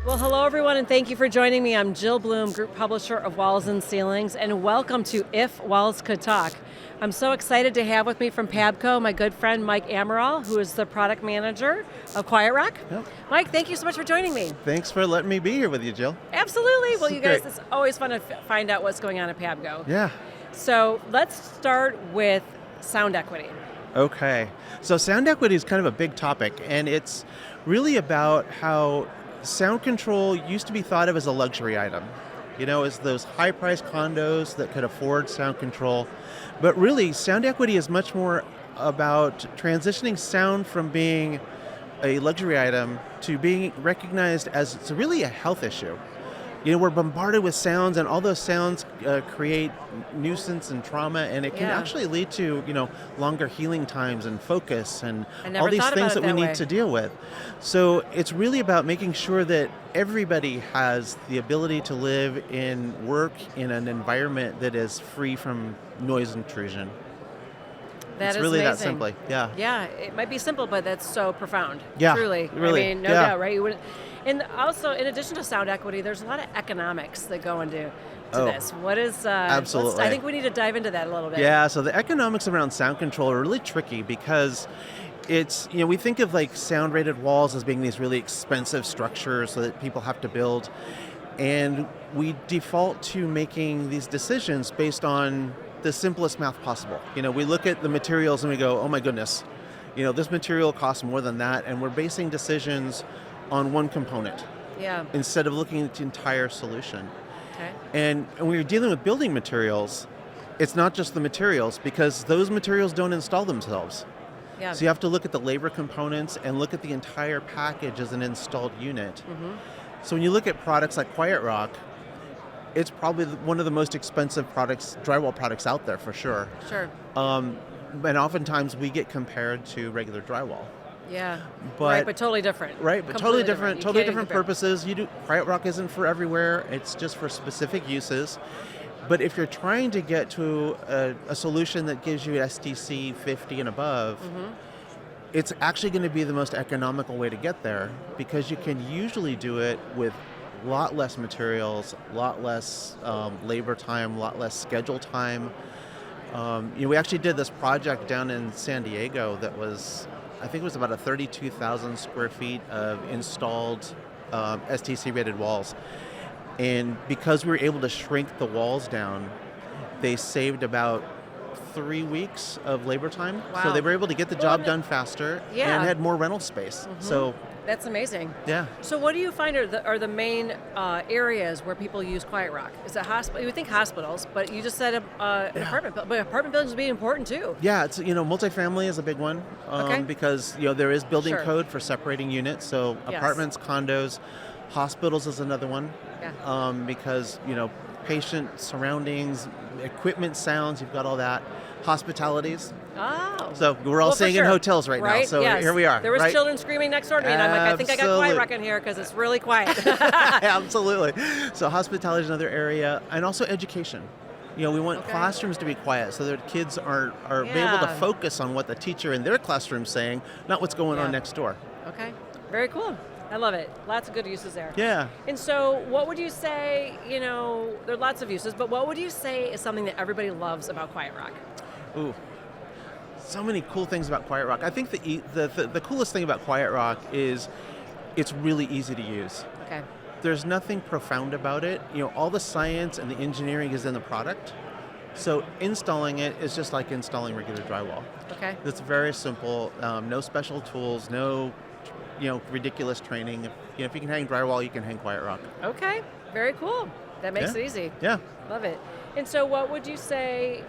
Well, hello everyone, and thank you for joining me. I'm Jill Bloom, Group Publisher of Walls and Ceilings, and welcome to If Walls Could Talk. I'm so excited to have with me from PABCO my good friend Mike Amaral, who is the product manager of QuietRock. Yep. Mike, thank you so much for joining me. Thanks for letting me be here with you, Jill. Absolutely. Well, you guys, Great. it's always fun to find out what's going on at PABCO. Yeah. So let's start with sound equity. Okay. So sound equity is kind of a big topic, and it's really about how sound control used to be thought of as a luxury item. You know, as those high-priced condos that could afford sound control. But really, sound equity is much more about transitioning sound from being a luxury item to being recognized as it's really a health issue. You know, we're bombarded with sounds, and all those sounds create nuisance and trauma, and it can actually lead to, longer healing times and focus and all these things that we need to deal with. So it's really about making sure that everybody has the ability to live and work in an environment that is free from noise intrusion. That it's really amazing. that simply, yeah. Yeah, it might be simple, but that's so profound. Yeah, truly. really. I mean, no doubt, right? You wouldn't. And also, in addition to sound equity, there's a lot of economics that go into this. What is? Absolutely. I think we need to dive into that a little bit. Yeah. So the economics around sound control are really tricky because it's, we think of like sound rated walls as being these really expensive structures that people have to build, and we default to making these decisions based on the simplest math possible. We look at the materials and we go, oh my goodness, this material costs more than that, and we're basing decisions on one component instead of looking at the entire solution. Okay. And when you're dealing with building materials, it's not just the materials, because those materials don't install themselves. Yeah. So you have to look at the labor components and look at the entire package as an installed unit. Mm-hmm. So when you look at products like QuietRock, it's probably one of the most expensive products, drywall products out there for sure. Sure. And oftentimes we get compared to regular drywall. Yeah. But totally different. Right, but Completely totally different purposes. QuietRock isn't for everywhere. It's just for specific uses. But if you're trying to get to a solution that gives you STC 50 and above, it's actually going to be the most economical way to get there, because you can usually do it with a lot less materials, a lot less labor time, a lot less schedule time. We actually did this project down in San Diego that was, I think it was about a 32,000 square feet of installed STC rated walls. And because we were able to shrink the walls down, they saved about 3 weeks of labor time. Wow. So they were able to get the job done faster and had more rental space. So that's amazing. Yeah. So what do you find are the main areas where people use QuietRock? Is it hospital? You would think hospitals, but you just said an apartment. But apartment buildings would be important too. Yeah, it's multifamily is a big one because there is building code for separating units. So apartments, condos, hospitals is another one. Yeah. Because patient surroundings, equipment sounds, you've got all that. Hospitalities. Oh. So we're all staying in hotels right now. So here we are. There was children screaming next door to me, and I'm like, I think I got QuietRock in here because it's really quiet. Absolutely. So hospitality is another area, and also education. We want classrooms to be quiet so that kids are be able to focus on what the teacher in their classroom is saying, not what's going on next door. Okay. Very cool. I love it. Lots of good uses there. Yeah. And so what would you say, there are lots of uses, but what would you say is something that everybody loves about QuietRock? Ooh, so many cool things about QuietRock. I think the coolest thing about QuietRock is it's really easy to use. Okay. There's nothing profound about it. All the science and the engineering is in the product. So installing it is just like installing regular drywall. Okay. It's very simple. No special tools. No, ridiculous training. If you can hang drywall, you can hang QuietRock. Okay. Very cool. That makes it easy. Yeah. Love it. And so what would you say,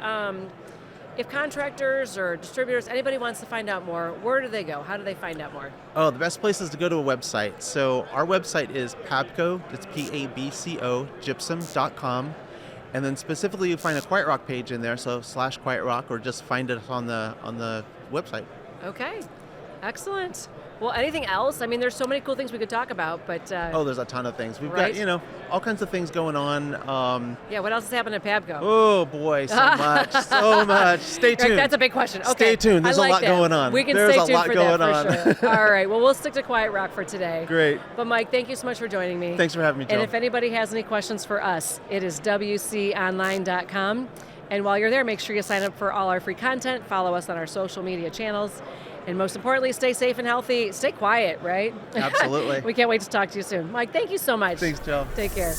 if contractors or distributors, anybody wants to find out more, where do they go? How do they find out more? Oh, the best place is to go to a website. So our website is PABCO, it's PABCO, gypsum.com. And then specifically you find a QuietRock page in there, so /QuietRock, or just find it on the website. Okay. Excellent. Well, anything else? I mean, there's so many cool things we could talk about, but Oh, there's a ton of things. We've Right. got, all kinds of things going on. yeah, what else is happening at PABCO? Oh boy, so much, so much. Stay Right, tuned. that's a big question. Okay. Stay tuned. There's I like a lot that. going on. We can There's stay a tuned lot for going that on. for sure. All right. Well, we'll stick to QuietRock for today. Great. But Mike, thank you so much for joining me. Thanks for having me, Jill. And if anybody has any questions for us, it is wconline.com. And while you're there, make sure you sign up for all our free content, follow us on our social media channels, and most importantly, stay safe and healthy. Stay quiet, right? Absolutely. We can't wait to talk to you soon. Mike, thank you so much. Thanks, Jill. Take care.